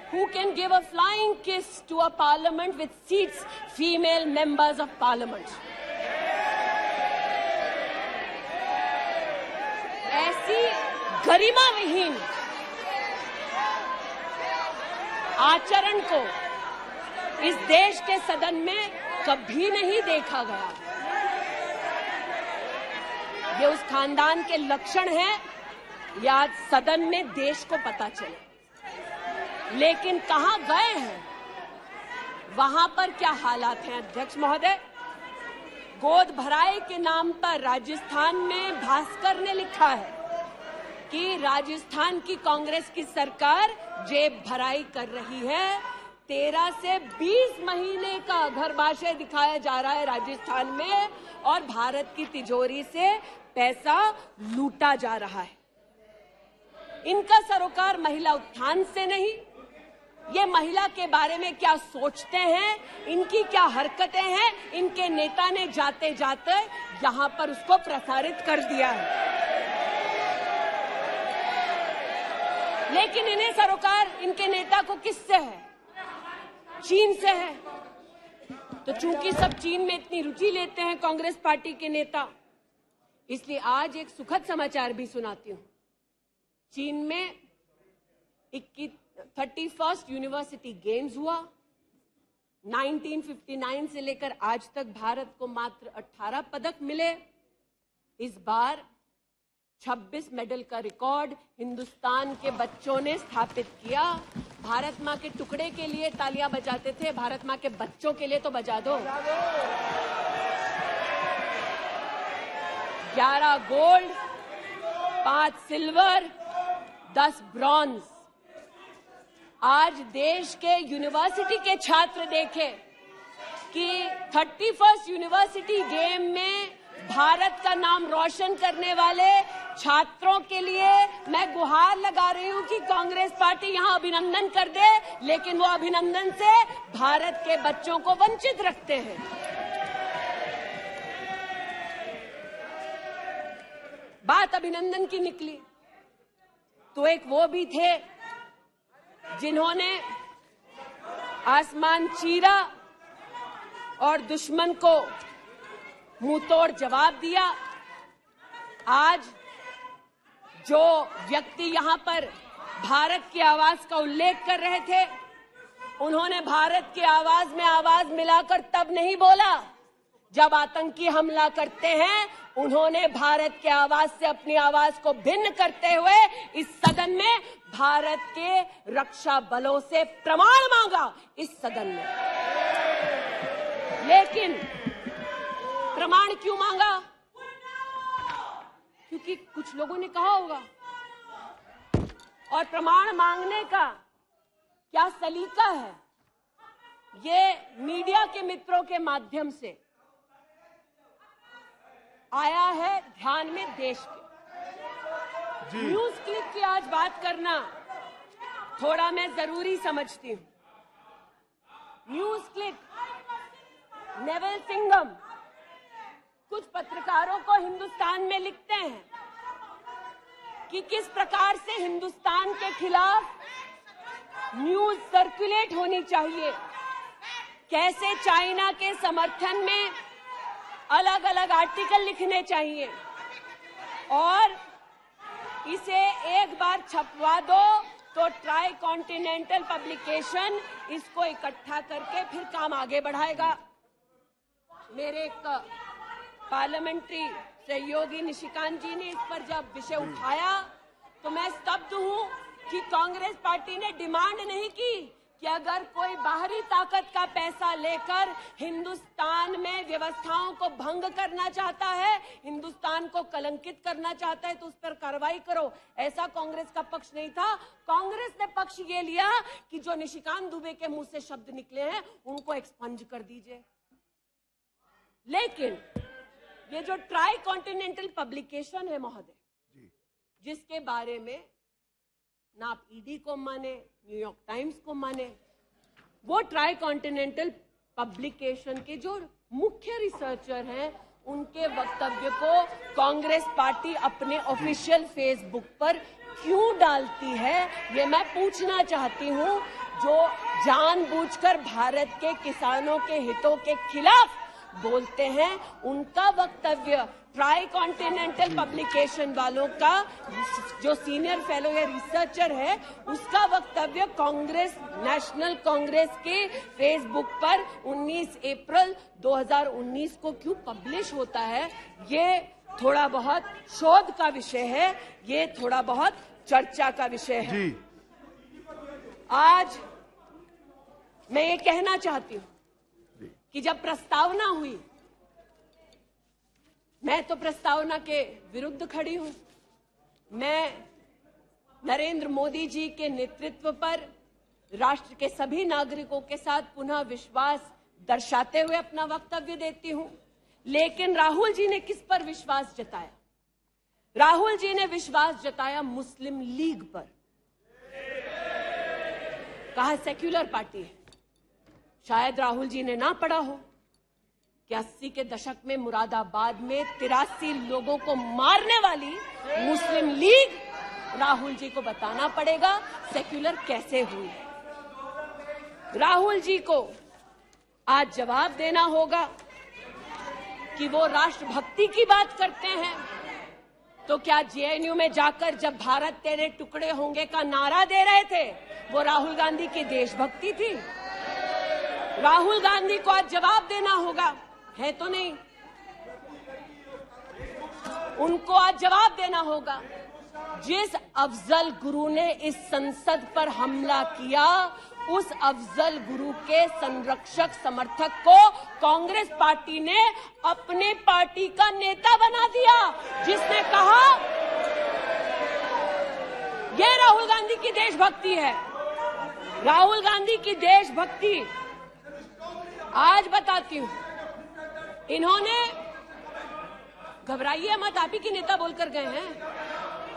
B: who can give a flying kiss to a parliament with seats female members of parliament. ऐसी गरिमा विहीन आचरण को इस देश के सदन में कभी नहीं देखा गया। ये उस खानदान के लक्षण हैं, या आज सदन में देश को पता चले। लेकिन कहां गए हैं, वहां पर क्या हालात हैं अध्यक्ष महोदय? गोद भराई के नाम पर राजस्थान में भास्कर ने लिखा है कि राजस्थान की कांग्रेस की सरकार जेब भराई कर रही है। 13 से 20 महीने का घरबाशय दिखाया जा रहा है राजस्थान में, और भारत की तिजोरी से पैसा लूटा जा रहा है। इनका सरोकार महिला उत्थान से नहीं, ये महिला के बारे में क्या सोचते हैं, इनकी क्या हरकतें हैं, इनके नेता ने जाते जाते यहां पर उसको प्रसारित कर दिया है। लेकिन इन्हें सरोकार इनके नेता को किससे है? चीन से है। तो चूंकि सब चीन में इतनी रुचि लेते हैं कांग्रेस पार्टी के नेता, इसलिए आज एक सुखद समाचार भी सुनाती हूं। चीन में 31st यूनिवर्सिटी गेम्स हुआ। 1959 से लेकर आज तक भारत को मात्र 18 पदक मिले। इस बार 26 मेडल का रिकॉर्ड हिंदुस्तान के बच्चों ने स्थापित किया। भारत मां के टुकड़े के लिए तालियां बजाते थे, भारत मां के बच्चों के लिए तो बजा दो। 11 गोल्ड, 5 सिल्वर, 10 ब्रॉन्ज। आज देश के यूनिवर्सिटी के छात्र देखें कि 31st यूनिवर्सिटी गेम में भारत का नाम रोशन करने वाले छात्रों के लिए मैं गुहार लगा रही हूं कि कांग्रेस पार्टी यहां अभिनंदन कर दे, लेकिन वो अभिनंदन से भारत के बच्चों को वंचित रखते हैं। बात अभिनंदन की निकली तो एक वो भी थे जिन्होंने आसमान चीरा और दुश्मन को मुंहतोड़ जवाब दिया। आज जो व्यक्ति यहां पर भारत की आवाज का उल्लेख कर रहे थे, उन्होंने भारत की आवाज में आवाज मिलाकर तब नहीं बोला जब आतंकी हमला करते हैं। उन्होंने भारत के आवाज से अपनी आवाज को भिन्न करते हुए इस सदन में भारत के रक्षा बलों से प्रमाण मांगा इस सदन में। लेकिन प्रमाण क्यों मांगा? क्योंकि कुछ लोगों ने कहा होगा। और प्रमाण मांगने का क्या सलीका है, ये मीडिया के मित्रों के माध्यम से आया है ध्यान में देश के। न्यूज क्लिक की आज बात करना थोड़ा मैं जरूरी समझती हूं। न्यूज क्लिक, नेवल सिंघम कुछ पत्रकारों को हिंदुस्तान में लिखते हैं कि किस प्रकार से हिंदुस्तान के खिलाफ न्यूज सर्कुलेट होनी चाहिए, कैसे चाइना के समर्थन में अलग अलग आर्टिकल लिखने चाहिए और इसे एक बार छपवा दो तो ट्राई कॉन्टिनेंटल पब्लिकेशन इसको इकट्ठा करके फिर काम आगे बढ़ाएगा। मेरे एक पार्लियामेंट्री सहयोगी निशिकांत जी ने इस पर जब विषय उठाया तो मैं स्तब्ध हूं कि कांग्रेस पार्टी ने डिमांड नहीं की कि अगर कोई बाहरी ताकत का पैसा लेकर हिंदुस्तान में व्यवस्थाओं को भंग करना चाहता है, हिंदुस्तान को कलंकित करना चाहता है तो उस पर कार्रवाई करो। ऐसा कांग्रेस का पक्ष नहीं था। कांग्रेस ने पक्ष ये लिया कि जो निशिकांत दुबे के मुंह से शब्द निकले हैं उनको एक्सपंज कर दीजिए। लेकिन ये जो ट्राई कॉन्टिनेंटल पब्लिकेशन है महोदय, जिसके बारे में ना आप ईडी को माने, न्यूयॉर्क टाइम्स को माने, वो ट्राई कॉन्टिनेंटल पब्लिकेशन के जो मुख्य रिसर्चर हैं उनके वक्तव्य को कांग्रेस पार्टी अपने ऑफिशियल फेसबुक पर क्यों डालती है, ये मैं पूछना चाहती हूं। जो जानबूझकर भारत के किसानों के हितों के खिलाफ बोलते हैं, उनका वक्तव्य ट्राई कॉन्टिनेंटल पब्लिकेशन वालों का जो सीनियर फेलो या रिसर्चर है उसका वक्तव्य कांग्रेस, नेशनल कांग्रेस के फेसबुक पर 19 अप्रैल 2019 को क्यों पब्लिश होता है, ये थोड़ा बहुत शोध का विषय है, ये थोड़ा बहुत चर्चा का विषय है। आज मैं ये कहना चाहती हूं कि जब प्रस्तावना हुई, मैं तो प्रस्तावना के विरुद्ध खड़ी हूं। मैं नरेंद्र मोदी जी के नेतृत्व पर राष्ट्र के सभी नागरिकों के साथ पुनः विश्वास दर्शाते हुए अपना वक्तव्य देती हूं। लेकिन राहुल जी ने किस पर विश्वास जताया? राहुल जी ने विश्वास जताया मुस्लिम लीग पर। कहा सेक्युलर पार्टी है। शायद राहुल जी ने ना पढ़ा हो कि 80 के दशक में मुरादाबाद में 83 लोगों को मारने वाली मुस्लिम लीग, राहुल जी को बताना पड़ेगा सेक्युलर कैसे हुई। राहुल जी को आज जवाब देना होगा कि वो राष्ट्रभक्ति की बात करते हैं तो क्या जेएनयू में जाकर जब भारत तेरे टुकड़े होंगे का नारा दे रहे थे वो राहुल गांधी की देशभक्ति थी? राहुल गांधी को आज जवाब देना होगा, है तो नहीं। उनको आज जवाब देना होगा। जिस अफजल गुरु ने इस संसद पर हमला किया, उस अफजल गुरु के संरक्षक समर्थक को कांग्रेस पार्टी ने अपने पार्टी का नेता बना दिया, जिसने कहा यह राहुल गांधी की देशभक्ति है। राहुल गांधी की देशभक्ति आज बताती हूं। इन्होंने, घबराइए मत, आप ही की नेता बोलकर गए हैं,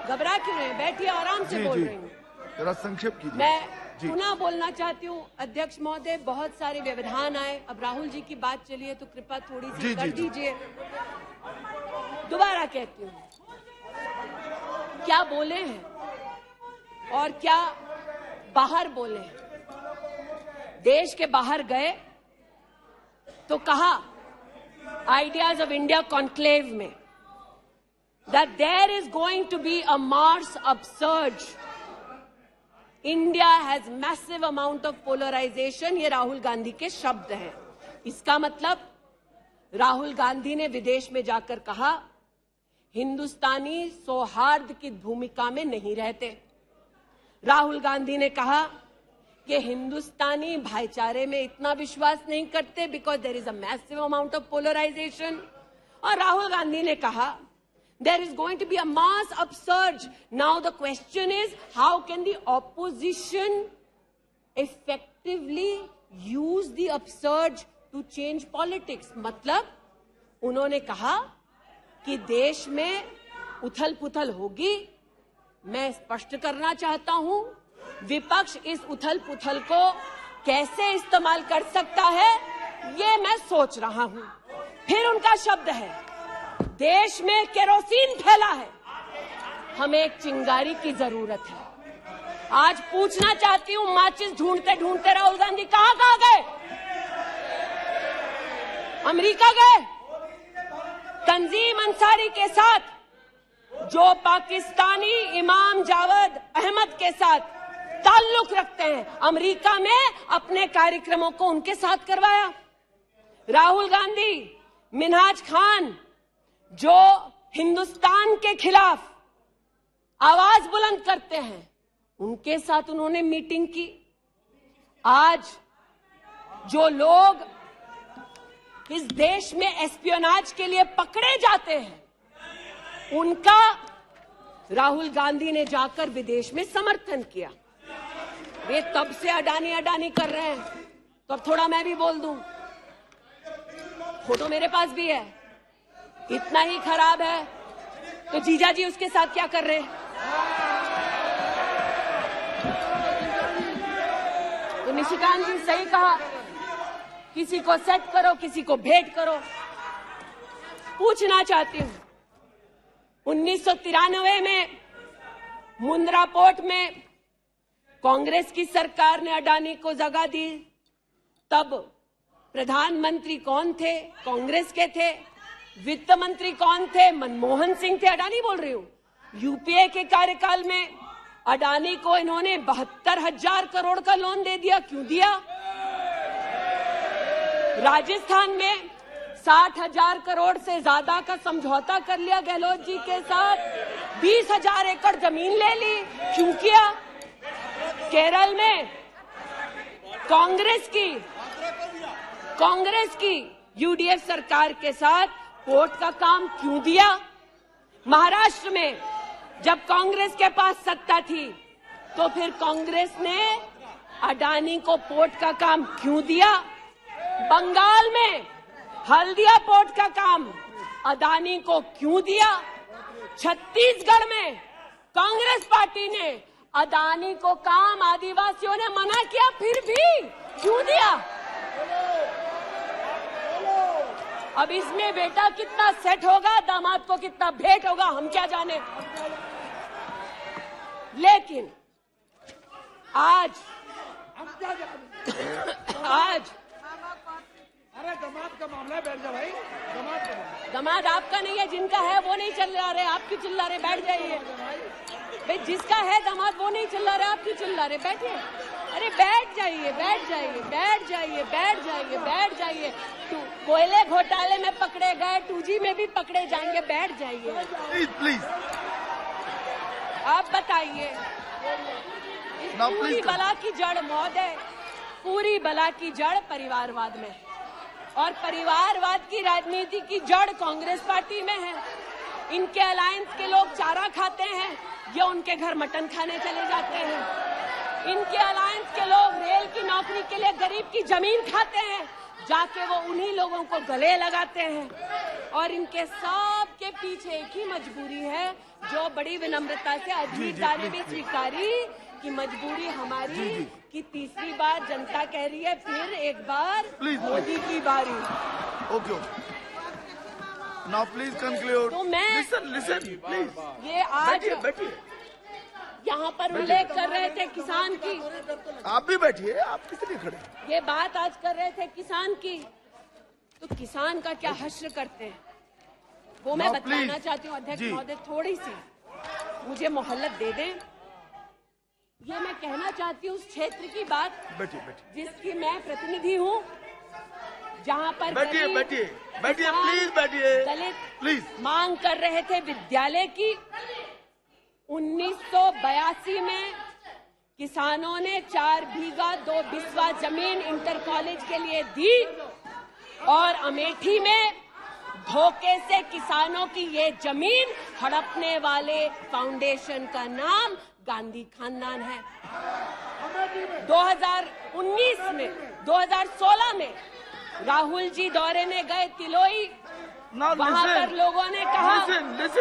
B: घबरा क्यों रहे हैं? बैठिए, आराम से बोल रही हूँ।
C: जरा संक्षेप कीजिए।
B: मैं पुनः बोलना चाहती हूँ अध्यक्ष महोदय, बहुत सारे व्यवधान आए। अब राहुल जी की बात चली है तो कृपा थोड़ी सी कर दीजिए। दोबारा कहती हूँ, क्या बोले हैं और क्या बाहर बोले हैं। देश के बाहर गए तो कहा आइडियाज ऑफ इंडिया कॉन्क्लेव में that there is going to be a Mars upsurge. India has massive amount of polarization. ये राहुल गांधी के शब्द हैं। इसका मतलब राहुल गांधी ने विदेश में जाकर कहा हिंदुस्तानी सौहार्द की भूमिका में नहीं रहते। राहुल गांधी ने कहा कि हिंदुस्तानी भाईचारे में इतना विश्वास नहीं करते because there is a massive amount of polarisation. और राहुल गांधी ने कहा There is going to be a mass upsurge. Now the question is, how can the opposition effectively use the upsurge to change politics? मतलब उन्होंने कहा कि देश में उथल पुथल होगी। मैं स्पष्ट करना चाहता हूं, विपक्ष इस उथल पुथल को कैसे इस्तेमाल कर सकता है, ये मैं सोच रहा हूं। फिर उनका शब्द है, देश में केरोसिन फैला है, हमें एक चिंगारी की जरूरत है। आज पूछना चाहती हूं, माचिस ढूंढते ढूंढते राहुल गांधी कहां गए? अमेरिका गए? तंजीम अंसारी के साथ, जो पाकिस्तानी इमाम जावेद अहमद के साथ ताल्लुक रखते हैं, अमेरिका में अपने कार्यक्रमों को उनके साथ करवाया। राहुल गांधी, मिन्हाज खान, जो हिंदुस्तान के खिलाफ आवाज बुलंद करते हैं, उनके साथ उन्होंने मीटिंग की। आज जो लोग इस देश में एस्पियोनाज के लिए पकड़े जाते हैं, उनका राहुल गांधी ने जाकर विदेश में समर्थन किया। वे तब से अडानी अडानी कर रहे हैं, तो अब थोड़ा मैं भी बोल दूं। फोटो मेरे पास भी है। इतना ही खराब है तो जीजा जी उसके साथ क्या कर रहे हैं? तो निशिकांत जी सही कहा, किसी को सेट करो, किसी को भेंट करो। पूछना चाहती हूं, 1993 में मुंद्रा पोर्ट में कांग्रेस की सरकार ने अडानी को जगह दी। तब प्रधानमंत्री कौन थे? कांग्रेस के थे। वित्त मंत्री कौन थे? मनमोहन सिंह थे। अडानी बोल रही हूं। यूपीए के कार्यकाल में अडानी को इन्होंने 72,000 करोड़ का लोन दे दिया। क्यों दिया? राजस्थान में 60,000 करोड़ से ज्यादा का समझौता कर लिया गहलोत जी के साथ। 20,000 एकड़ जमीन ले ली। क्यों किया? केरल में कांग्रेस की यूडीएफ सरकार के साथ पोर्ट का काम क्यों दिया? महाराष्ट्र में जब कांग्रेस के पास सत्ता थी, तो फिर कांग्रेस ने अडानी को पोर्ट का काम क्यों दिया? बंगाल में हल्दिया पोर्ट का काम अडानी को क्यों दिया? छत्तीसगढ़ में कांग्रेस पार्टी ने अडानी को काम आदिवासियों ने मना किया, फिर भी क्यों दिया? अब इसमें बेटा कितना सेट होगा, दामाद को कितना भेंट होगा, हम क्या जाने। लेकिन आज
C: अरे दामाद का मामला है, बैठ जा भाई।
B: दामाद आपका नहीं है, जिनका है वो नहीं चिल्ला रहे, आप क्यों चिल्ला रहे? बैठ जाइए भाई। जिसका है दामाद वो नहीं चिल्ला रहे, आप क्यों चिल्ला रहे? बैठिए। अरे बैठ जाइए, बैठ जाइए, बैठ जाइए, बैठ जाइए, बैठ जाइए। कोयले घोटाले में पकड़े गए, 2G में भी पकड़े जाएंगे। बैठ जाइए
C: प्लीज।
B: आप बताइए, पूरी बला की जड़ मौत है। पूरी बला की जड़ परिवारवाद में, और परिवारवाद की राजनीति की जड़ कांग्रेस पार्टी में है। इनके अलायंस के लोग चारा खाते हैं, ये उनके घर मटन खाने चले जाते हैं। इनके अलायंस के लोग रेल की नौकरी के लिए गरीब की जमीन खाते हैं, जाके वो उन्हीं लोगों को गले लगाते हैं। और इनके सब के पीछे एक ही मजबूरी है, जो बड़ी विनम्रता से अजीत दाने भी स्वीकारी कि मजबूरी हमारी कि तीसरी बार जनता कह रही है, फिर एक बार मोदी की बारी।
C: Okay, now please conclude.
B: तो मैं
C: लिसन प्लीज।
B: ये आज यहाँ पर उल्लेख कर रहे थे किसान की।
C: आप भी बैठिए, आप किस लिए खड़े?
B: ये बात आज कर रहे थे किसान की, तो किसान का क्या हश्र करते हैं वो मैं बताना चाहती हूँ। अध्यक्ष महोदय, थोड़ी सी मुझे मोहलत दे दें। ये मैं कहना चाहती हूँ उस क्षेत्र की बात जिसकी मैं प्रतिनिधि हूँ, जहाँ पर
C: बैठिए प्लीज, बैठिए
B: दलित
C: प्लीज
B: मांग कर रहे थे विद्यालय की। 1982 में किसानों ने 4 बीघा 2 बिस्वा जमीन इंटर कॉलेज के लिए दी, और अमेठी में धोखे से किसानों की ये जमीन हड़पने वाले फाउंडेशन का नाम गांधी खानदान है। 2016 में राहुल जी दौरे में गए तिलोई, वहाँ पर लोगों ने कहा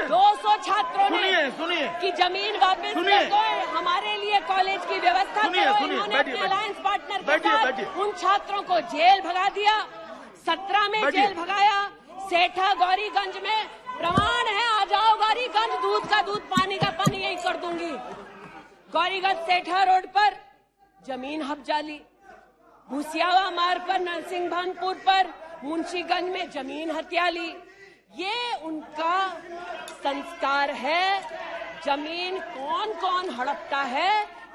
B: 200 छात्रों ने कि जमीन वापस ले दो, हमारे लिए कॉलेज की व्यवस्था करो। इन्होंने अपने अलायंस पार्टनर के साथ उन छात्रों को जेल भगा दिया, 17 में जेल भगाया। सेठा गौरीगंज में प्रमाण है, आ जाओ गौरीगंज, दूध का दूध पानी का पानी यही कर दूंगी। गौरीगंज सेठा रोड पर जमीन हब्जा ली, भूसियावा मार्ग पर नरसिंहभानपुर पर मुंशीगंज में जमीन हत्या ली। ये उनका संस्कार है। जमीन कौन कौन हड़पता है,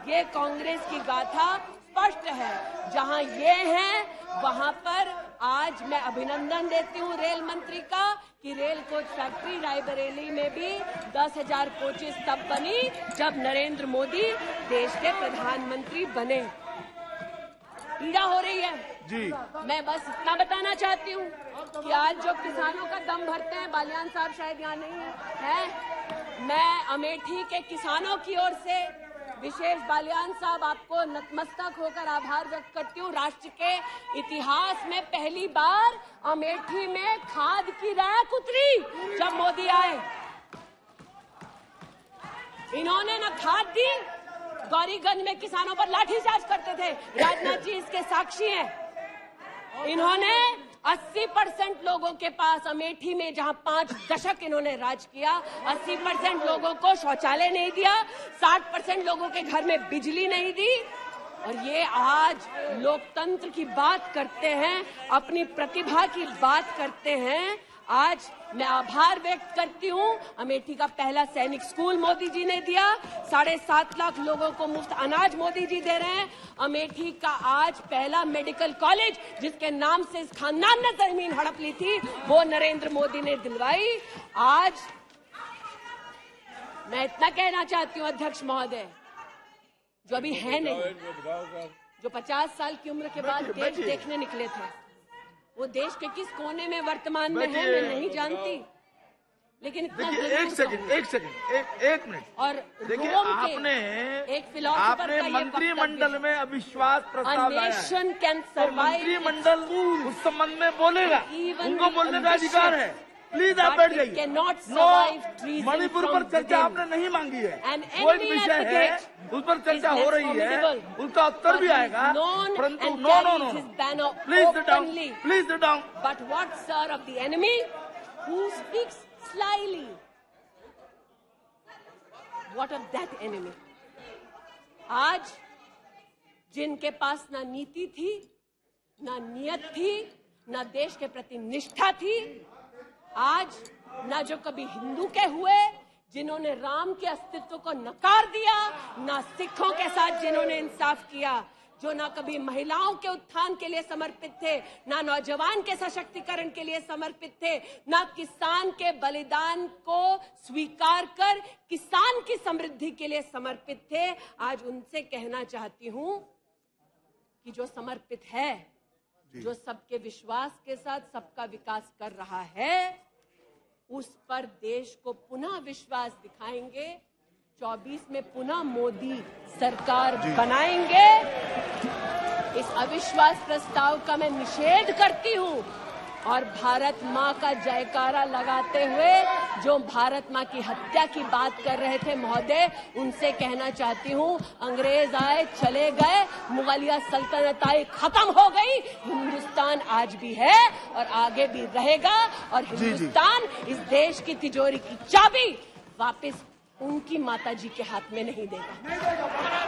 B: ये कांग्रेस की गाथा स्पष्ट है। जहां ये है वहां पर आज मैं अभिनंदन देती हूं रेल मंत्री का कि रेल कोच फैक्ट्री रायबरेली में भी 10,000 कोचेस तब बनी जब नरेंद्र मोदी देश के प्रधानमंत्री बने। पीड़ा हो रही है
C: जी।
B: मैं बस इतना बताना चाहती हूँ कि आज जो किसानों का दम भरते हैं, बालियान साहब शायद यहाँ नहीं है, मैं अमेठी के किसानों की ओर से विशेष बालियान साहब आपको नतमस्तक होकर आभार व्यक्त करती हूँ। राष्ट्र के इतिहास में पहली बार अमेठी में खाद की रैक उतरी जब मोदी आए। इन्होंने न खाद दी, गौरीगंज में किसानों पर लाठीचार्ज करते थे, राजनाथ जी इसके साक्षी हैं। इन्होंने 80% लोगों के पास अमेठी में जहां 5 दशक इन्होंने राज किया, 80% लोगों को शौचालय नहीं दिया, 60% लोगों के घर में बिजली नहीं दी। और ये आज लोकतंत्र की बात करते हैं, अपनी प्रतिभा की बात करते हैं। आज मैं आभार व्यक्त करती हूँ, अमेठी का पहला सैनिक स्कूल मोदी जी ने दिया, 7.5 लाख लोगों को मुफ्त अनाज मोदी जी दे रहे हैं। अमेठी का आज पहला मेडिकल कॉलेज जिसके नाम से इस खानदान ने जमीन हड़प ली थी, वो नरेंद्र मोदी ने दिलवाई। आज मैं इतना कहना चाहती हूँ अध्यक्ष महोदय, जो अभी है नहीं, जो 50 साल की उम्र के बाद देश देखने निकले थे, वो देश के किस कोने में वर्तमान में है मैं नहीं जानती, लेकिन इतना
C: एक मिनट।
B: और
C: देखिए, आपने
B: एक फिलोसोफर
C: आपने मंत्रिमंडल में अविश्वास प्रस्ताव लाया है, तो मंत्रिमंडल उस संबंध में बोलेगा, उनको बोलने का अधिकार है। प्लीज आप बैठ जाइए। मणिपुर पर चर्चा आपने नहीं मांगी है, वो एक विषय है, उस पर चर्चा हो रही है, उसका उत्तर भी आएगा, परंतु no please sit down, please sit down.
B: But what sir of the enemy who speaks slyly, what of that enemy? आज जिनके पास ना नीति थी, ना नियत थी, ना देश के प्रति निष्ठा थी, आज ना जो कभी हिंदू के हुए, जिन्होंने राम के अस्तित्व को नकार दिया, ना सिखों के साथ जिन्होंने इंसाफ किया, जो ना कभी महिलाओं के उत्थान के लिए समर्पित थे, ना नौजवान के सशक्तिकरण के लिए समर्पित थे, ना किसान के बलिदान को स्वीकार कर किसान की समृद्धि के लिए समर्पित थे। आज उनसे कहना चाहती हूं कि जो समर्पित है, जो सबके विश्वास के साथ सबका विकास कर रहा है, उस पर देश को पुनः विश्वास दिखाएंगे। 24 में पुनः मोदी सरकार बनाएंगे। इस अविश्वास प्रस्ताव का मैं निषेध करती हूं और भारत मां का जयकारा लगाते हुए जो भारत मां की हत्या की बात कर रहे थे महोदय, उनसे कहना चाहती हूं, अंग्रेज आए चले गए, मुगलिया सल्तनत आई खत्म हो गई, हिंदुस्तान आज भी है और आगे भी रहेगा। और हिंदुस्तान इस देश की तिजोरी की चाबी वापस उनकी माताजी के हाथ में नहीं देगा।